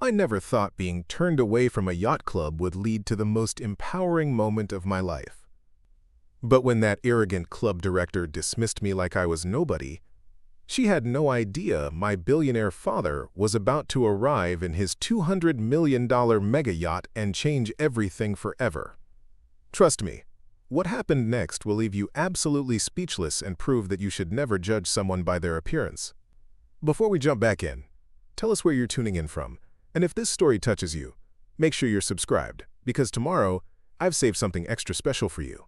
I never thought being turned away from a yacht club would lead to the most empowering moment of my life. But when that arrogant club director dismissed me like I was nobody, she had no idea my billionaire father was about to arrive in his $200 million mega yacht and change everything forever. Trust me, what happened next will leave you absolutely speechless and prove that you should never judge someone by their appearance. Before we jump back in, tell us where you're tuning in from, and if this story touches you, make sure you're subscribed, because tomorrow I've saved something extra special for you.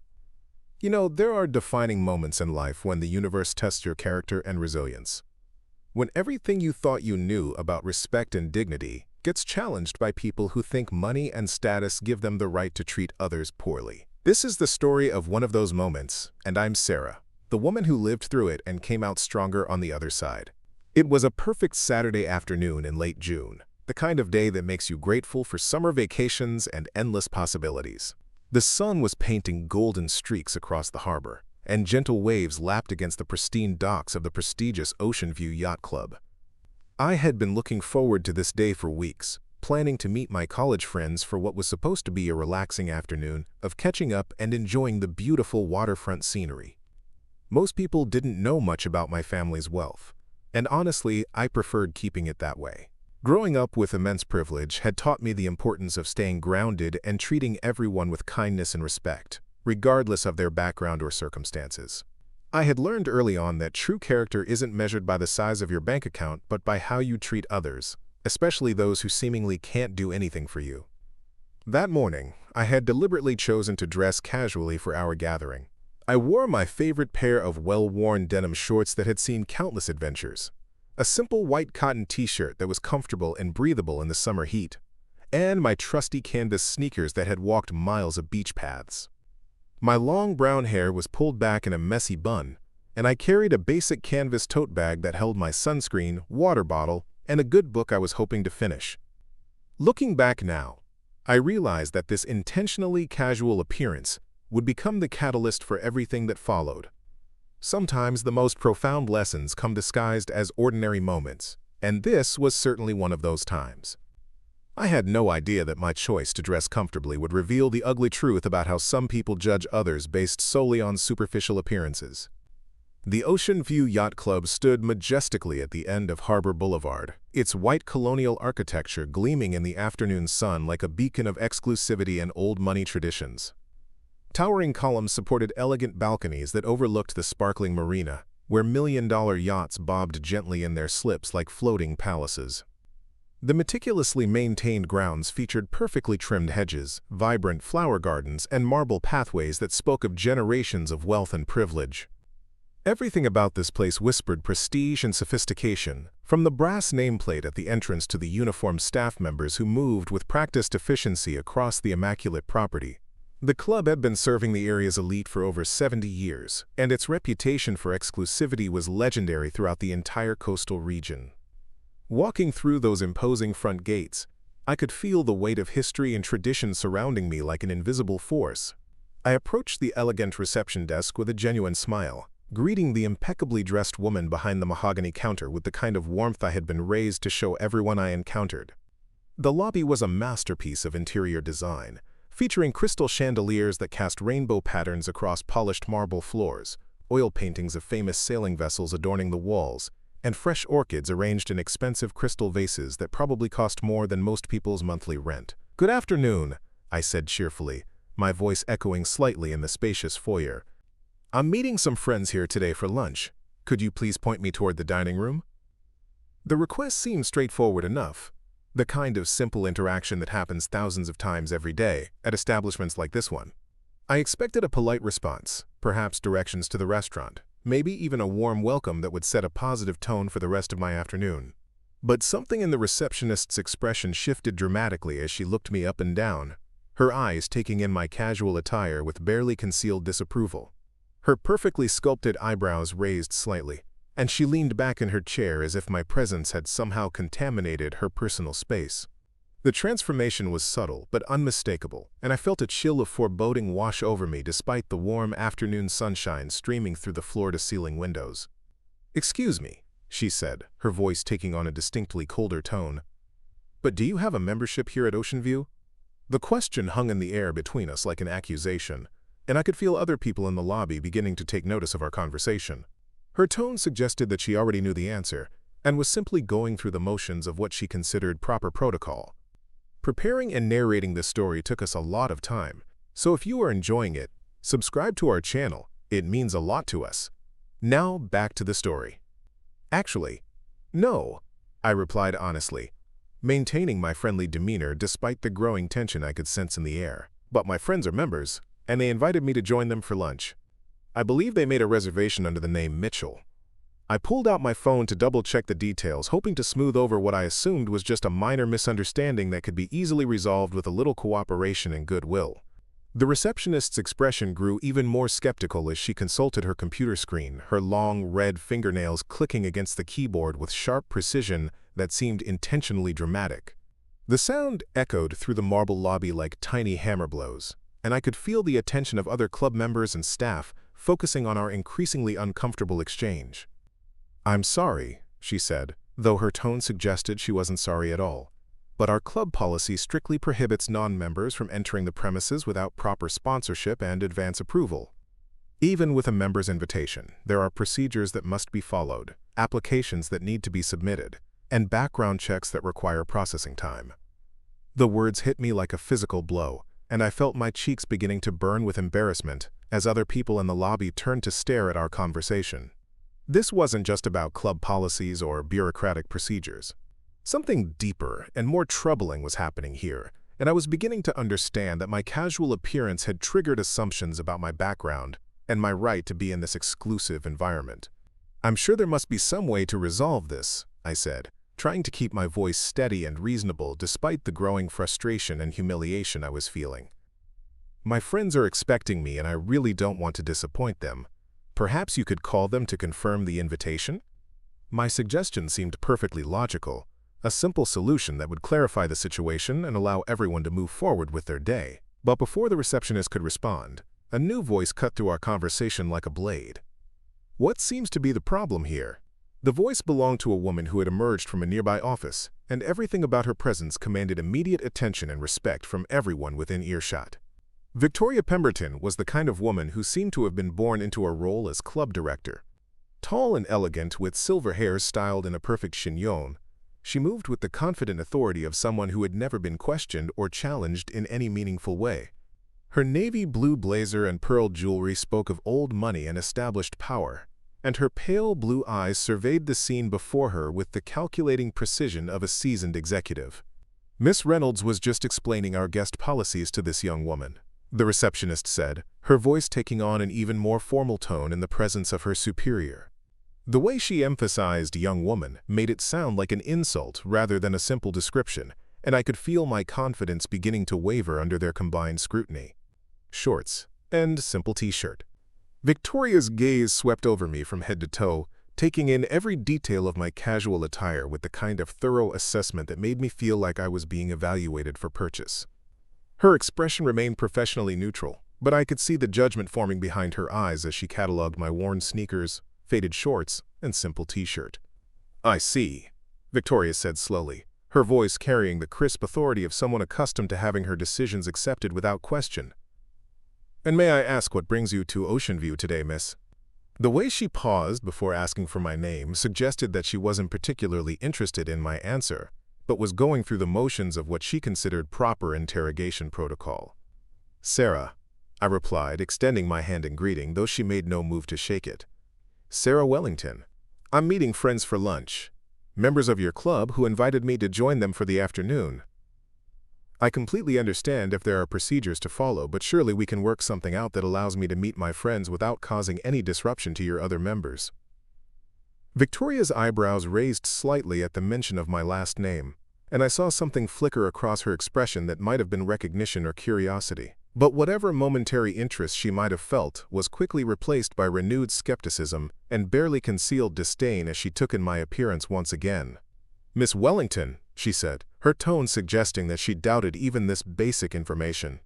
You know, there are defining moments in life when the universe tests your character and resilience. When everything you thought you knew about respect and dignity gets challenged by people who think money and status give them the right to treat others poorly. This is the story of one of those moments, and I'm Sarah, the woman who lived through it and came out stronger on the other side. It was a perfect Saturday afternoon in late June, the kind of day that makes you grateful for summer vacations and endless possibilities. The sun was painting golden streaks across the harbor, and gentle waves lapped against the pristine docks of the prestigious Ocean View Yacht Club. I had been looking forward to this day for weeks, planning to meet my college friends for what was supposed to be a relaxing afternoon of catching up and enjoying the beautiful waterfront scenery. Most people didn't know much about my family's wealth, and honestly, I preferred keeping it that way. Growing up with immense privilege had taught me the importance of staying grounded and treating everyone with kindness and respect, regardless of their background or circumstances. I had learned early on that true character isn't measured by the size of your bank account, but by how you treat others, especially those who seemingly can't do anything for you. That morning, I had deliberately chosen to dress casually for our gathering. I wore my favorite pair of well-worn denim shorts that had seen countless adventures, a simple white cotton t-shirt that was comfortable and breathable in the summer heat, and my trusty canvas sneakers that had walked miles of beach paths. My long brown hair was pulled back in a messy bun, and I carried a basic canvas tote bag that held my sunscreen, water bottle, and a good book I was hoping to finish. Looking back now, I realized that this intentionally casual appearance would become the catalyst for everything that followed. Sometimes the most profound lessons come disguised as ordinary moments, and this was certainly one of those times. I had no idea that my choice to dress comfortably would reveal the ugly truth about how some people judge others based solely on superficial appearances. The Ocean View Yacht Club stood majestically at the end of Harbor Boulevard, its white colonial architecture gleaming in the afternoon sun like a beacon of exclusivity and old money traditions. Towering columns supported elegant balconies that overlooked the sparkling marina, where million-dollar yachts bobbed gently in their slips like floating palaces. The meticulously maintained grounds featured perfectly trimmed hedges, vibrant flower gardens, and marble pathways that spoke of generations of wealth and privilege. Everything about this place whispered prestige and sophistication, from the brass nameplate at the entrance to the uniformed staff members who moved with practiced efficiency across the immaculate property. The club had been serving the area's elite for over 70 years, and its reputation for exclusivity was legendary throughout the entire coastal region. Walking through those imposing front gates, I could feel the weight of history and tradition surrounding me like an invisible force. I approached the elegant reception desk with a genuine smile, greeting the impeccably dressed woman behind the mahogany counter with the kind of warmth I had been raised to show everyone I encountered. The lobby was a masterpiece of interior design, featuring crystal chandeliers that cast rainbow patterns across polished marble floors, oil paintings of famous sailing vessels adorning the walls, and fresh orchids arranged in expensive crystal vases that probably cost more than most people's monthly rent. "Good afternoon," I said cheerfully, my voice echoing slightly in the spacious foyer. "I'm meeting some friends here today for lunch. Could you please point me toward the dining room?" The request seemed straightforward enough, the kind of simple interaction that happens thousands of times every day at establishments like this one. I expected a polite response, perhaps directions to the restaurant, maybe even a warm welcome that would set a positive tone for the rest of my afternoon. But something in the receptionist's expression shifted dramatically as she looked me up and down, her eyes taking in my casual attire with barely concealed disapproval. Her perfectly sculpted eyebrows raised slightly, and she leaned back in her chair as if my presence had somehow contaminated her personal space. The transformation was subtle but unmistakable, and I felt a chill of foreboding wash over me despite the warm afternoon sunshine streaming through the floor-to-ceiling windows. "Excuse me," she said, her voice taking on a distinctly colder tone. "But do you have a membership here at Ocean View?" The question hung in the air between us like an accusation, and I could feel other people in the lobby beginning to take notice of our conversation. Her tone suggested that she already knew the answer and was simply going through the motions of what she considered proper protocol. Preparing and narrating this story took us a lot of time, so if you are enjoying it, subscribe to our channel. It means a lot to us. Now back to the story. "Actually, no," I replied honestly, maintaining my friendly demeanor despite the growing tension I could sense in the air. "But my friends are members, and they invited me to join them for lunch. I believe they made a reservation under the name Mitchell." I pulled out my phone to double-check the details, hoping to smooth over what I assumed was just a minor misunderstanding that could be easily resolved with a little cooperation and goodwill. The receptionist's expression grew even more skeptical as she consulted her computer screen, her long, red fingernails clicking against the keyboard with sharp precision that seemed intentionally dramatic. The sound echoed through the marble lobby like tiny hammer blows, and I could feel the attention of other club members and staff focusing on our increasingly uncomfortable exchange. "I'm sorry," she said, though her tone suggested she wasn't sorry at all. "But our club policy strictly prohibits non-members from entering the premises without proper sponsorship and advance approval. Even with a member's invitation, there are procedures that must be followed, applications that need to be submitted, and background checks that require processing time." The words hit me like a physical blow, and I felt my cheeks beginning to burn with embarrassment as other people in the lobby turned to stare at our conversation. This wasn't just about club policies or bureaucratic procedures. Something deeper and more troubling was happening here, and I was beginning to understand that my casual appearance had triggered assumptions about my background and my right to be in this exclusive environment. "I'm sure there must be some way to resolve this," I said, trying to keep my voice steady and reasonable despite the growing frustration and humiliation I was feeling. "My friends are expecting me, and I really don't want to disappoint them. Perhaps you could call them to confirm the invitation?" My suggestion seemed perfectly logical, a simple solution that would clarify the situation and allow everyone to move forward with their day. But before the receptionist could respond, a new voice cut through our conversation like a blade. "What seems to be the problem here?" The voice belonged to a woman who had emerged from a nearby office, and everything about her presence commanded immediate attention and respect from everyone within earshot. Victoria Pemberton was the kind of woman who seemed to have been born into a role as club director. Tall and elegant, with silver hair styled in a perfect chignon, she moved with the confident authority of someone who had never been questioned or challenged in any meaningful way. Her navy blue blazer and pearl jewelry spoke of old money and established power, and her pale blue eyes surveyed the scene before her with the calculating precision of a seasoned executive. "Miss Reynolds was just explaining our guest policies to this young woman," the receptionist said, her voice taking on an even more formal tone in the presence of her superior. The way she emphasized "young woman" made it sound like an insult rather than a simple description, and I could feel my confidence beginning to waver under their combined scrutiny. "Shorts and simple t-shirt." Victoria's gaze swept over me from head to toe, taking in every detail of my casual attire with the kind of thorough assessment that made me feel like I was being evaluated for purchase. Her expression remained professionally neutral, but I could see the judgment forming behind her eyes as she cataloged my worn sneakers, faded shorts, and simple t-shirt. "I see," Victoria said slowly, her voice carrying the crisp authority of someone accustomed to having her decisions accepted without question. "And may I ask what brings you to Ocean View today, miss?" The way she paused before asking for my name suggested that she wasn't particularly interested in my answer, but was going through the motions of what she considered proper interrogation protocol. "Sarah," I replied, extending my hand in greeting, though she made no move to shake it. "Sarah Wellington. I'm meeting friends for lunch, members of your club who invited me to join them for the afternoon. I completely understand if there are procedures to follow, but surely we can work something out that allows me to meet my friends without causing any disruption to your other members." Victoria's eyebrows raised slightly at the mention of my last name, and I saw something flicker across her expression that might have been recognition or curiosity. But whatever momentary interest she might have felt was quickly replaced by renewed skepticism and barely concealed disdain as she took in my appearance once again. "Miss Wellington," she said, her tone suggesting that she doubted even this basic information.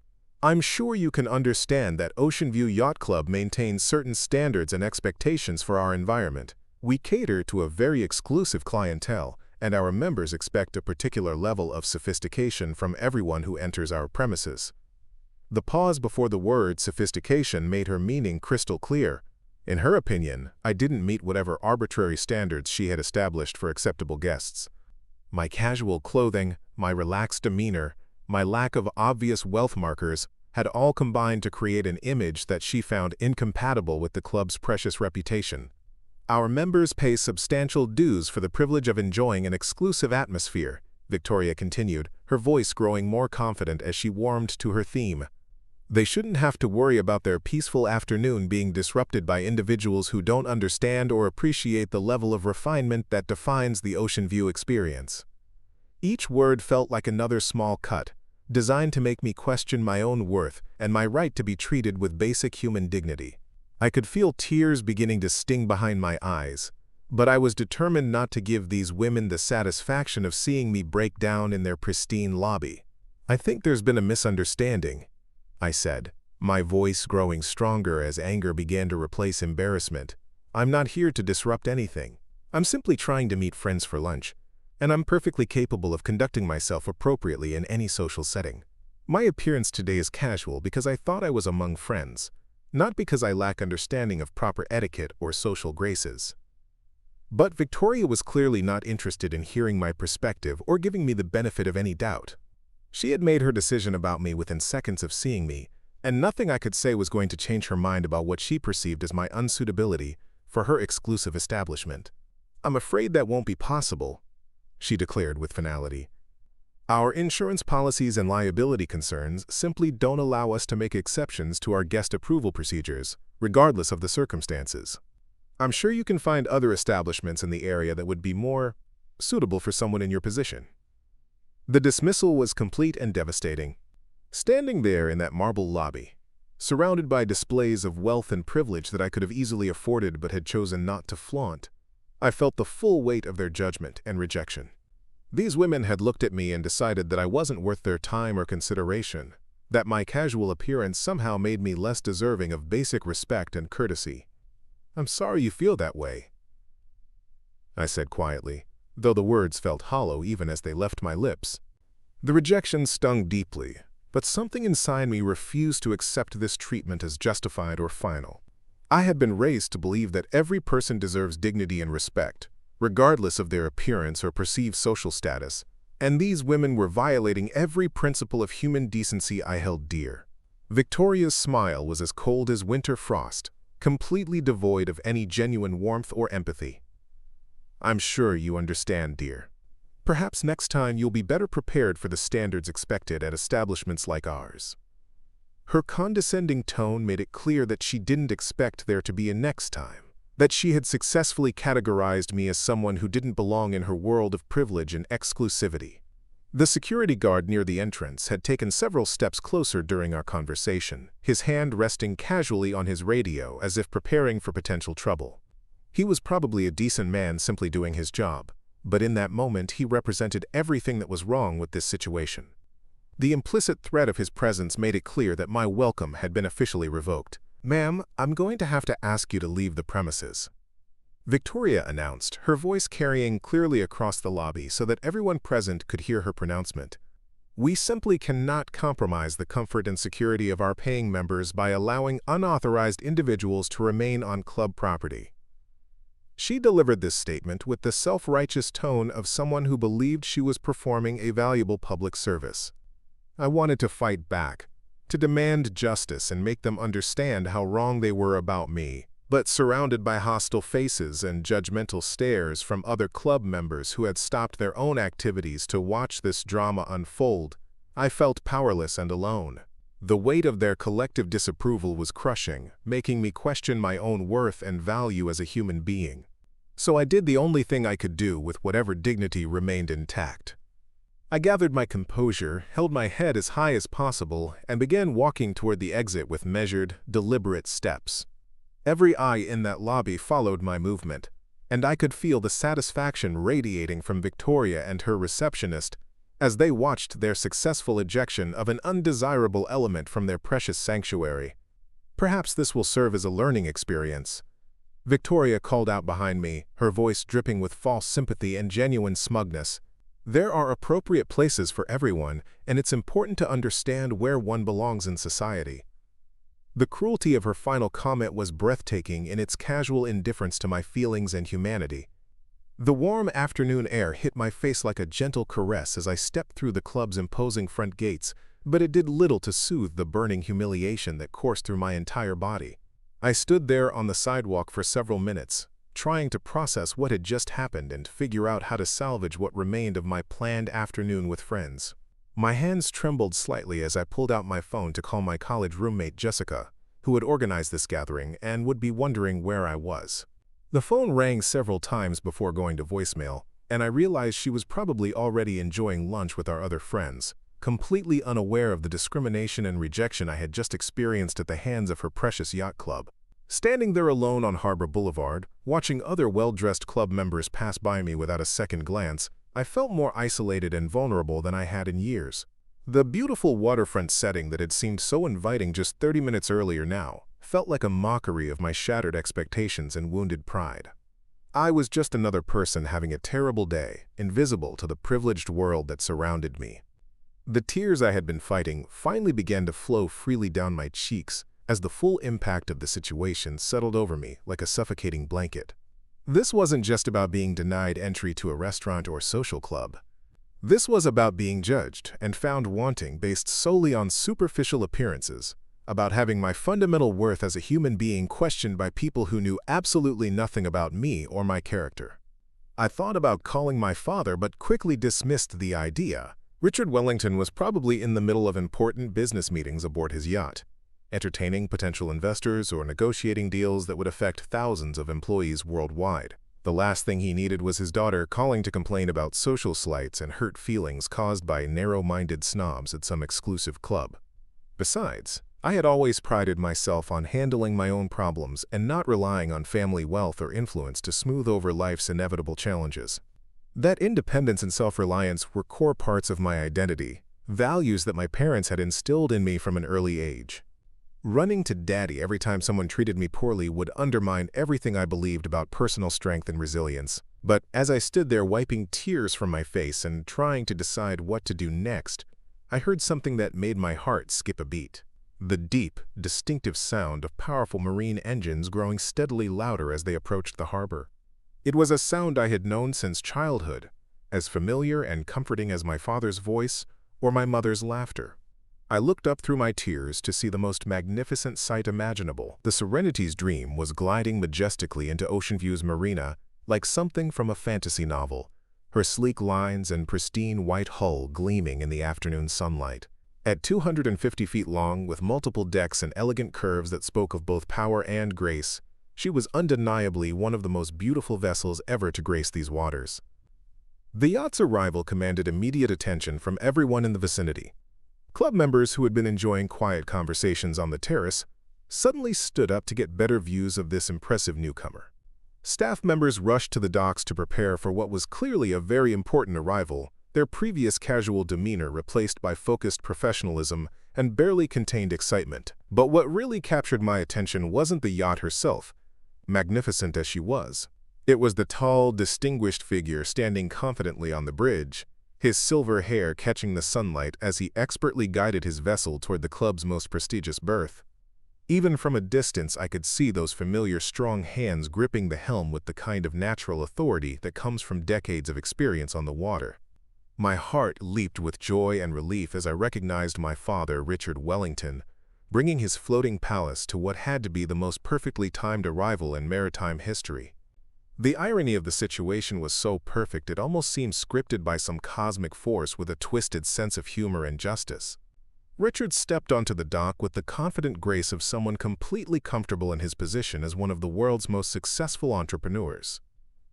"I'm sure you can understand that Ocean View Yacht Club maintains certain standards and expectations for our environment. We cater to a very exclusive clientele, and our members expect a particular level of sophistication from everyone who enters our premises. The pause before the word sophistication made her meaning crystal clear. In her opinion, I didn't meet whatever arbitrary standards she had established for acceptable guests. My casual clothing, my relaxed demeanor, my lack of obvious wealth markers had all combined to create an image that she found incompatible with the club's precious reputation. Our members pay substantial dues for the privilege of enjoying an exclusive atmosphere, Victoria continued, her voice growing more confident as she warmed to her theme. They shouldn't have to worry about their peaceful afternoon being disrupted by individuals who don't understand or appreciate the level of refinement that defines the Ocean View experience. Each word felt like another small cut, designed to make me question my own worth and my right to be treated with basic human dignity. I could feel tears beginning to sting behind my eyes, but I was determined not to give these women the satisfaction of seeing me break down in their pristine lobby. "I think there's been a misunderstanding," I said, my voice growing stronger as anger began to replace embarrassment. "I'm not here to disrupt anything. I'm simply trying to meet friends for lunch, and I'm perfectly capable of conducting myself appropriately in any social setting. My appearance today is casual because I thought I was among friends, not because I lack understanding of proper etiquette or social graces." But Victoria was clearly not interested in hearing my perspective or giving me the benefit of any doubt. She had made her decision about me within seconds of seeing me, and nothing I could say was going to change her mind about what she perceived as my unsuitability for her exclusive establishment. "I'm afraid that won't be possible," she declared with finality. "Our insurance policies and liability concerns simply don't allow us to make exceptions to our guest approval procedures, regardless of the circumstances. I'm sure you can find other establishments in the area that would be more suitable for someone in your position." The dismissal was complete and devastating. Standing there in that marble lobby, surrounded by displays of wealth and privilege that I could have easily afforded but had chosen not to flaunt, I felt the full weight of their judgment and rejection. These women had looked at me and decided that I wasn't worth their time or consideration, that my casual appearance somehow made me less deserving of basic respect and courtesy. "I'm sorry you feel that way," I said quietly, though the words felt hollow even as they left my lips. The rejection stung deeply, but something inside me refused to accept this treatment as justified or final. I had been raised to believe that every person deserves dignity and respect, regardless of their appearance or perceived social status, and these women were violating every principle of human decency I held dear. Victoria's smile was as cold as winter frost, completely devoid of any genuine warmth or empathy. "I'm sure you understand, dear. Perhaps next time you'll be better prepared for the standards expected at establishments like ours." Her condescending tone made it clear that she didn't expect there to be a next time, that she had successfully categorized me as someone who didn't belong in her world of privilege and exclusivity. The security guard near the entrance had taken several steps closer during our conversation, his hand resting casually on his radio as if preparing for potential trouble. He was probably a decent man simply doing his job, but in that moment he represented everything that was wrong with this situation. The implicit threat of his presence made it clear that my welcome had been officially revoked. "Ma'am, I'm going to have to ask you to leave the premises," Victoria announced, her voice carrying clearly across the lobby so that everyone present could hear her pronouncement. "We simply cannot compromise the comfort and security of our paying members by allowing unauthorized individuals to remain on club property." She delivered this statement with the self-righteous tone of someone who believed she was performing a valuable public service. I wanted to fight back, to demand justice and make them understand how wrong they were about me, but surrounded by hostile faces and judgmental stares from other club members who had stopped their own activities to watch this drama unfold, I felt powerless and alone. The weight of their collective disapproval was crushing, making me question my own worth and value as a human being. So I did the only thing I could do with whatever dignity remained intact. I gathered my composure, held my head as high as possible, and began walking toward the exit with measured, deliberate steps. Every eye in that lobby followed my movement, and I could feel the satisfaction radiating from Victoria and her receptionist as they watched their successful ejection of an undesirable element from their precious sanctuary. Perhaps this will serve as a learning experience. Victoria called out behind me, her voice dripping with false sympathy and genuine smugness. There are appropriate places for everyone, and it's important to understand where one belongs in society. The cruelty of her final comment was breathtaking in its casual indifference to my feelings and humanity. The warm afternoon air hit my face like a gentle caress as I stepped through the club's imposing front gates, but it did little to soothe the burning humiliation that coursed through my entire body. I stood there on the sidewalk for several minutes, trying to process what had just happened and figure out how to salvage what remained of my planned afternoon with friends. My hands trembled slightly as I pulled out my phone to call my college roommate Jessica, who had organized this gathering and would be wondering where I was. The phone rang several times before going to voicemail, and I realized she was probably already enjoying lunch with our other friends, completely unaware of the discrimination and rejection I had just experienced at the hands of her precious yacht club. Standing there alone on Harbor Boulevard, watching other well-dressed club members pass by me without a second glance, I felt more isolated and vulnerable than I had in years. The beautiful waterfront setting that had seemed so inviting just 30 minutes earlier now felt like a mockery of my shattered expectations and wounded pride. I was just another person having a terrible day, invisible to the privileged world that surrounded me. The tears I had been fighting finally began to flow freely down my cheeks as the full impact of the situation settled over me like a suffocating blanket. This wasn't just about being denied entry to a restaurant or social club. This was about being judged and found wanting based solely on superficial appearances, about having my fundamental worth as a human being questioned by people who knew absolutely nothing about me or my character. I thought about calling my father but quickly dismissed the idea. Richard Wellington was probably in the middle of important business meetings aboard his yacht, entertaining potential investors or negotiating deals that would affect thousands of employees worldwide. The last thing he needed was his daughter calling to complain about social slights and hurt feelings caused by narrow-minded snobs at some exclusive club. Besides, I had always prided myself on handling my own problems and not relying on family wealth or influence to smooth over life's inevitable challenges. That independence and self-reliance were core parts of my identity, values that my parents had instilled in me from an early age. Running to daddy every time someone treated me poorly would undermine everything I believed about personal strength and resilience. But as I stood there wiping tears from my face and trying to decide what to do next, I heard something that made my heart skip a beat. The deep, distinctive sound of powerful marine engines growing steadily louder as they approached the harbor. It was a sound I had known since childhood, as familiar and comforting as my father's voice or my mother's laughter. I looked up through my tears to see the most magnificent sight imaginable. The Serenity's Dream was gliding majestically into Ocean View's marina like something from a fantasy novel, her sleek lines and pristine white hull gleaming in the afternoon sunlight. At 250 feet long, with multiple decks and elegant curves that spoke of both power and grace, she was undeniably one of the most beautiful vessels ever to grace these waters. The yacht's arrival commanded immediate attention from everyone in the vicinity. Club members who had been enjoying quiet conversations on the terrace suddenly stood up to get better views of this impressive newcomer. Staff members rushed to the docks to prepare for what was clearly a very important arrival, their previous casual demeanor replaced by focused professionalism and barely contained excitement. But what really captured my attention wasn't the yacht herself, magnificent as she was. It was the tall, distinguished figure standing confidently on the bridge, his silver hair catching the sunlight as he expertly guided his vessel toward the club's most prestigious berth. Even from a distance, I could see those familiar strong hands gripping the helm with the kind of natural authority that comes from decades of experience on the water. My heart leaped with joy and relief as I recognized my father, Richard Wellington, bringing his floating palace to what had to be the most perfectly timed arrival in maritime history. The irony of the situation was so perfect it almost seemed scripted by some cosmic force with a twisted sense of humor and justice. Richard stepped onto the dock with the confident grace of someone completely comfortable in his position as one of the world's most successful entrepreneurs.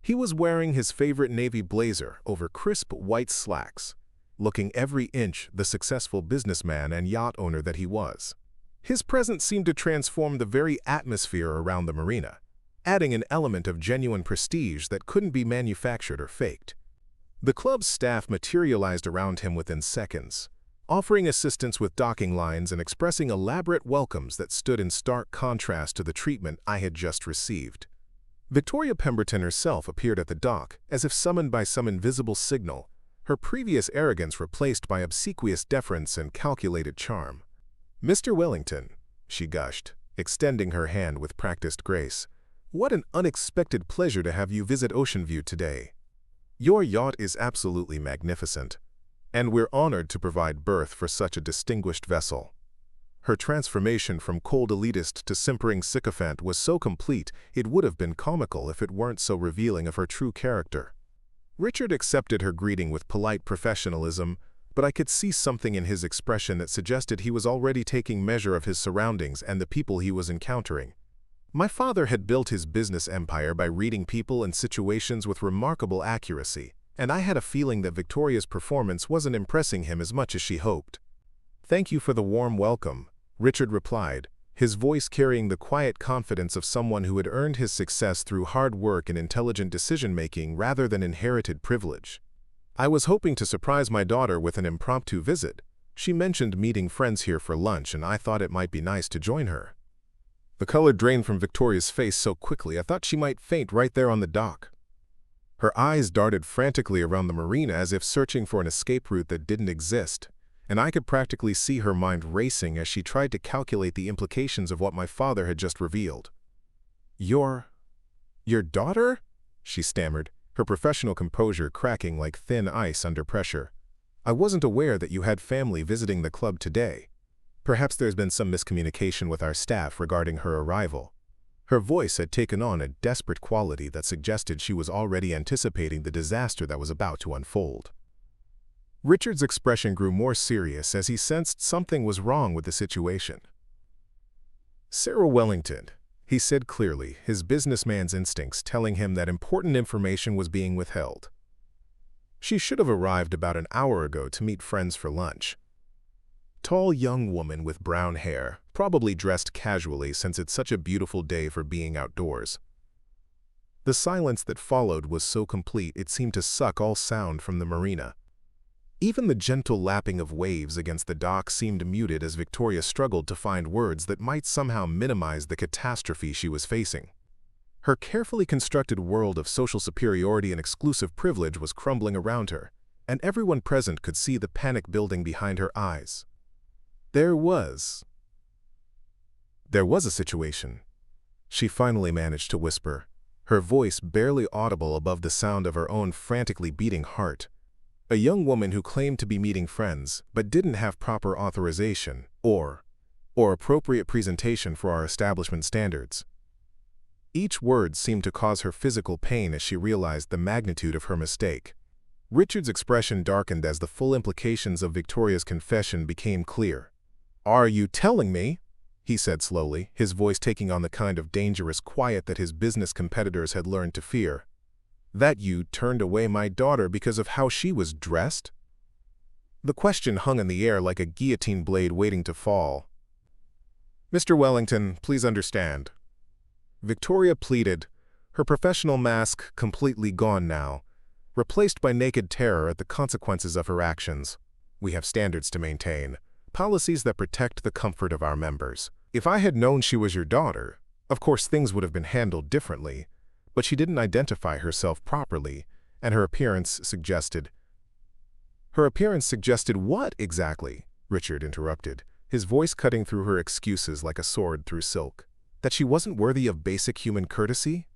He was wearing his favorite navy blazer over crisp white slacks, looking every inch the successful businessman and yacht owner that he was. His presence seemed to transform the very atmosphere around the marina, adding an element of genuine prestige that couldn't be manufactured or faked. The club's staff materialized around him within seconds, offering assistance with docking lines and expressing elaborate welcomes that stood in stark contrast to the treatment I had just received. Victoria Pemberton herself appeared at the dock, as if summoned by some invisible signal, her previous arrogance replaced by obsequious deference and calculated charm. "Mr. Wellington," she gushed, extending her hand with practiced grace, "what an unexpected pleasure to have you visit Ocean View today. Your yacht is absolutely magnificent, and we're honored to provide berth for such a distinguished vessel." Her transformation from cold elitist to simpering sycophant was so complete it would have been comical if it weren't so revealing of her true character. Richard accepted her greeting with polite professionalism, but I could see something in his expression that suggested he was already taking measure of his surroundings and the people he was encountering. My father had built his business empire by reading people and situations with remarkable accuracy, and I had a feeling that Victoria's performance wasn't impressing him as much as she hoped. "Thank you for the warm welcome," Richard replied, his voice carrying the quiet confidence of someone who had earned his success through hard work and intelligent decision-making rather than inherited privilege. "I was hoping to surprise my daughter with an impromptu visit. She mentioned meeting friends here for lunch, and I thought it might be nice to join her." The color drained from Victoria's face so quickly I thought she might faint right there on the dock. Her eyes darted frantically around the marina as if searching for an escape route that didn't exist, and I could practically see her mind racing as she tried to calculate the implications of what my father had just revealed. Your daughter?" she stammered, her professional composure cracking like thin ice under pressure. "I wasn't aware that you had family visiting the club today. Perhaps there's been some miscommunication with our staff regarding her arrival." Her voice had taken on a desperate quality that suggested she was already anticipating the disaster that was about to unfold. Richard's expression grew more serious as he sensed something was wrong with the situation. "Sarah Wellington," he said clearly, his businessman's instincts telling him that important information was being withheld. "She should have arrived about an hour ago to meet friends for lunch." Tall young woman with brown hair, probably dressed casually since it's such a beautiful day for being outdoors. The silence that followed was so complete it seemed to suck all sound from the marina. Even the gentle lapping of waves against the dock seemed muted as Victoria struggled to find words that might somehow minimize the catastrophe she was facing. Her carefully constructed world of social superiority and exclusive privilege was crumbling around her, and everyone present could see the panic building behind her eyes. There was a situation," she finally managed to whisper, her voice barely audible above the sound of her own frantically beating heart. "A young woman who claimed to be meeting friends, but didn't have proper authorization or appropriate presentation for our establishment standards." Each word seemed to cause her physical pain as she realized the magnitude of her mistake. Richard's expression darkened as the full implications of Victoria's confession became clear. "Are you telling me," he said slowly, his voice taking on the kind of dangerous quiet that his business competitors had learned to fear, "that you turned away my daughter because of how she was dressed?" The question hung in the air like a guillotine blade waiting to fall. "Mr. Wellington, please understand," Victoria pleaded, her professional mask completely gone now, replaced by naked terror at the consequences of her actions. "We have standards to maintain, policies that protect the comfort of our members. If I had known she was your daughter, of course things would have been handled differently, but she didn't identify herself properly, and her appearance suggested—" "Her appearance suggested what exactly?" Richard interrupted, his voice cutting through her excuses like a sword through silk. "That she wasn't worthy of basic human courtesy?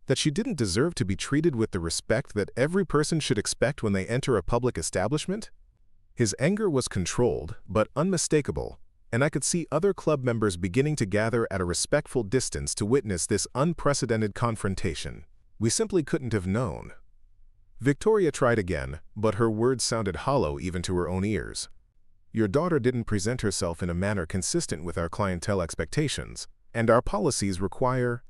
That she didn't deserve to be treated with the respect that every person should expect when they enter a public establishment?" His anger was controlled, but unmistakable, and I could see other club members beginning to gather at a respectful distance to witness this unprecedented confrontation. "We simply couldn't have known." Victoria tried again, but her words sounded hollow even to her own ears. "Your daughter didn't present herself in a manner consistent with our clientele expectations, and our policies require—"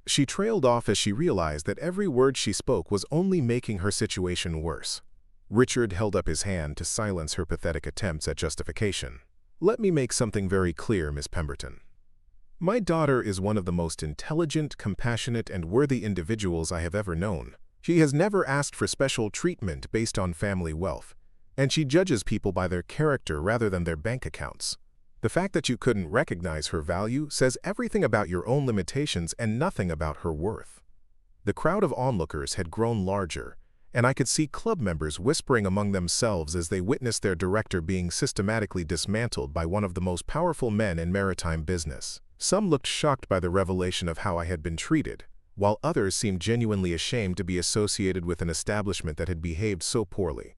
She trailed off as she realized that every word she spoke was only making her situation worse. Richard held up his hand to silence her pathetic attempts at justification. "Let me make something very clear, Miss Pemberton. My daughter is one of the most intelligent, compassionate, and worthy individuals I have ever known. She has never asked for special treatment based on family wealth, and she judges people by their character rather than their bank accounts. The fact that you couldn't recognize her value says everything about your own limitations and nothing about her worth." The crowd of onlookers had grown larger, and I could see club members whispering among themselves as they witnessed their director being systematically dismantled by one of the most powerful men in maritime business. Some looked shocked by the revelation of how I had been treated, while others seemed genuinely ashamed to be associated with an establishment that had behaved so poorly.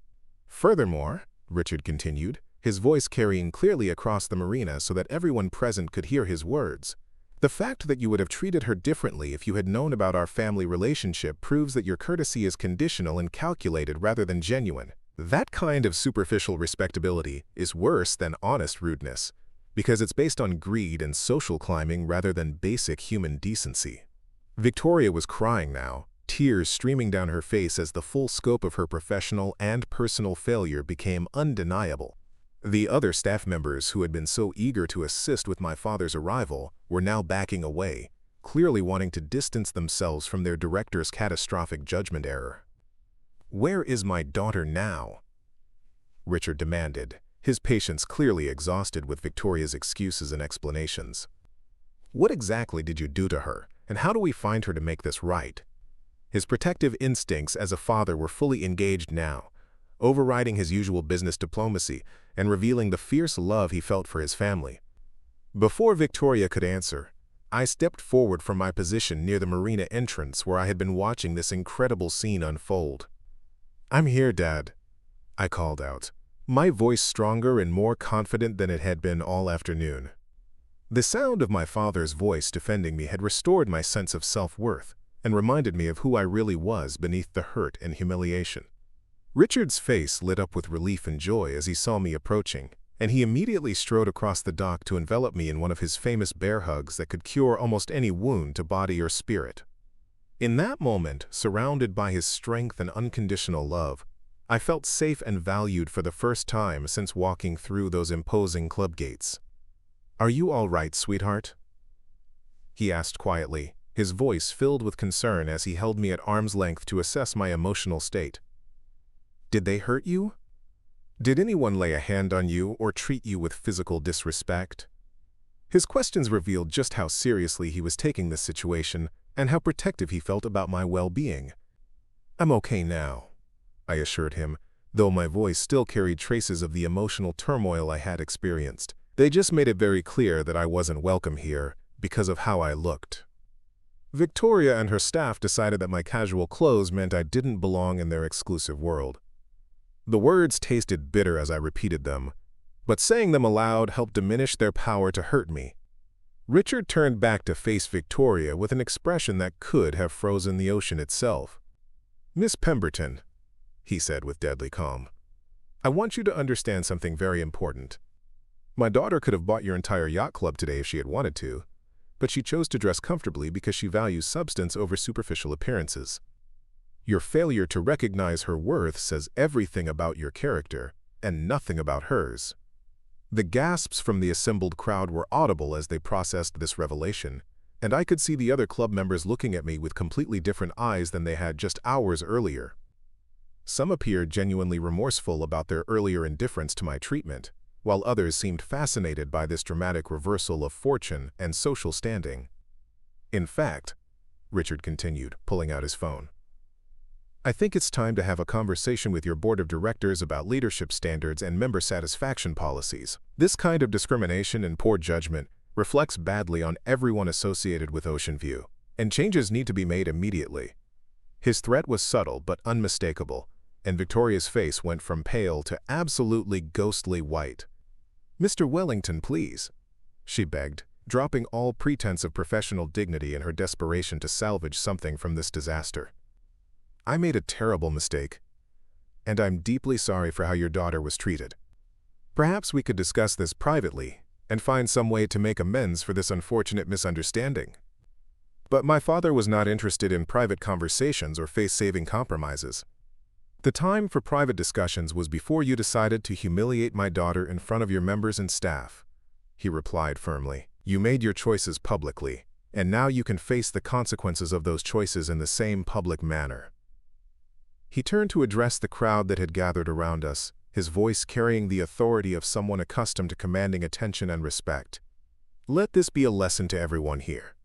Furthermore, Richard continued, his voice carrying clearly across the marina so that everyone present could hear his words, the fact that you would have treated her differently if you had known about our family relationship proves that your courtesy is conditional and calculated rather than genuine. That kind of superficial respectability is worse than honest rudeness, because it's based on greed and social climbing rather than basic human decency. Victoria was crying now, tears streaming down her face as the full scope of her professional and personal failure became undeniable. The other staff members who had been so eager to assist with my father's arrival were now backing away, clearly wanting to distance themselves from their director's catastrophic judgment error. "Where is my daughter now?" Richard demanded, his patience clearly exhausted with Victoria's excuses and explanations. "What exactly did you do to her, and how do we find her to make this right?" His protective instincts as a father were fully engaged now, overriding his usual business diplomacy and revealing the fierce love he felt for his family. Before Victoria could answer, I stepped forward from my position near the marina entrance where I had been watching this incredible scene unfold. "I'm here, Dad," I called out, my voice stronger and more confident than it had been all afternoon. The sound of my father's voice defending me had restored my sense of self-worth and reminded me of who I really was beneath the hurt and humiliation. Richard's face lit up with relief and joy as he saw me approaching, and he immediately strode across the dock to envelop me in one of his famous bear hugs that could cure almost any wound to body or spirit. In that moment, surrounded by his strength and unconditional love, I felt safe and valued for the first time since walking through those imposing club gates. "Are you all right, sweetheart?" he asked quietly, his voice filled with concern as he held me at arm's length to assess my emotional state. "Did they hurt you? Did anyone lay a hand on you or treat you with physical disrespect?" His questions revealed just how seriously he was taking this situation and how protective he felt about my well-being. "I'm okay now," I assured him, though my voice still carried traces of the emotional turmoil I had experienced. They just made it very clear that I wasn't welcome here because of how I looked. Victoria and her staff decided that my casual clothes meant I didn't belong in their exclusive world. The words tasted bitter as I repeated them, but saying them aloud helped diminish their power to hurt me. Richard turned back to face Victoria with an expression that could have frozen the ocean itself. "Miss Pemberton," he said with deadly calm, "I want you to understand something very important. My daughter could have bought your entire yacht club today if she had wanted to, but she chose to dress comfortably because she values substance over superficial appearances. Your failure to recognize her worth says everything about your character and nothing about hers." The gasps from the assembled crowd were audible as they processed this revelation, and I could see the other club members looking at me with completely different eyes than they had just hours earlier. Some appeared genuinely remorseful about their earlier indifference to my treatment, while others seemed fascinated by this dramatic reversal of fortune and social standing. "In fact," Richard continued, pulling out his phone, "I think it's time to have a conversation with your board of directors about leadership standards and member satisfaction policies. This kind of discrimination and poor judgment reflects badly on everyone associated with Ocean View, and changes need to be made immediately." His threat was subtle but unmistakable, and Victoria's face went from pale to absolutely ghostly white. "Mr. Wellington, please," she begged, dropping all pretense of professional dignity in her desperation to salvage something from this disaster. "I made a terrible mistake, and I'm deeply sorry for how your daughter was treated. Perhaps we could discuss this privately and find some way to make amends for this unfortunate misunderstanding." But my father was not interested in private conversations or face-saving compromises. "The time for private discussions was before you decided to humiliate my daughter in front of your members and staff," he replied firmly. "You made your choices publicly, and now you can face the consequences of those choices in the same public manner." He turned to address the crowd that had gathered around us, his voice carrying the authority of someone accustomed to commanding attention and respect. "Let this be a lesson to everyone here,"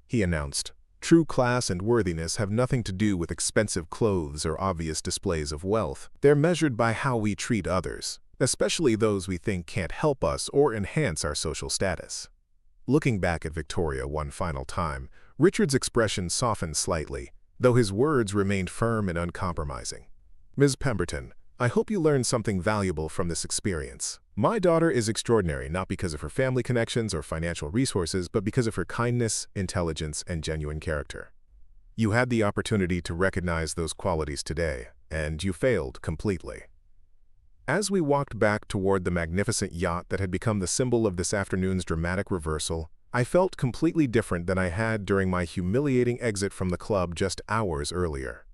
he announced, True class and worthiness have nothing to do with expensive clothes or obvious displays of wealth. They're measured by how we treat others, especially those we think can't help us or enhance our social status. Looking back at Victoria one final time, Richard's expression softened slightly, though his words remained firm and uncompromising. "Ms. Pemberton, I hope you learned something valuable from this experience. My daughter is extraordinary not because of her family connections or financial resources, but because of her kindness, intelligence, and genuine character. You had the opportunity to recognize those qualities today, and you failed completely." As we walked back toward the magnificent yacht that had become the symbol of this afternoon's dramatic reversal, I felt completely different than I had during my humiliating exit from the club just hours earlier.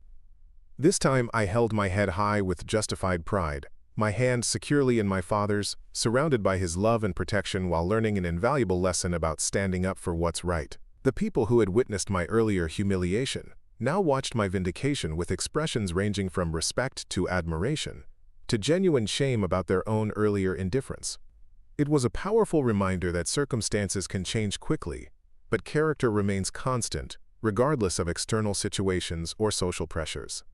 This time I held my head high with justified pride, my hand securely in my father's, surrounded by his love and protection while learning an invaluable lesson about standing up for what's right. The people who had witnessed my earlier humiliation now watched my vindication with expressions ranging from respect to admiration, to genuine shame about their own earlier indifference. It was a powerful reminder that circumstances can change quickly, but character remains constant, regardless of external situations or social pressures.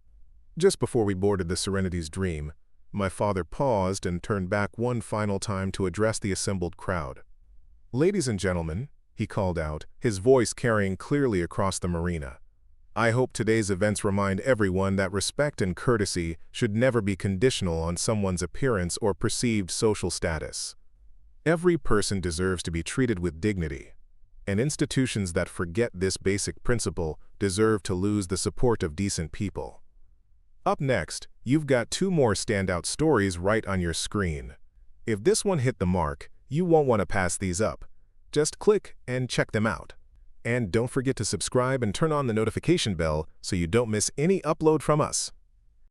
Just before we boarded the Serenity's Dream, my father paused and turned back one final time to address the assembled crowd. "Ladies and gentlemen," he called out, his voice carrying clearly across the marina, "I hope today's events remind everyone that respect and courtesy should never be conditional on someone's appearance or perceived social status. Every person deserves to be treated with dignity, and institutions that forget this basic principle deserve to lose the support of decent people." Up next, you've got two more standout stories right on your screen. If this one hit the mark, you won't want to pass these up. Just click and check them out. And don't forget to subscribe and turn on the notification bell so you don't miss any upload from us.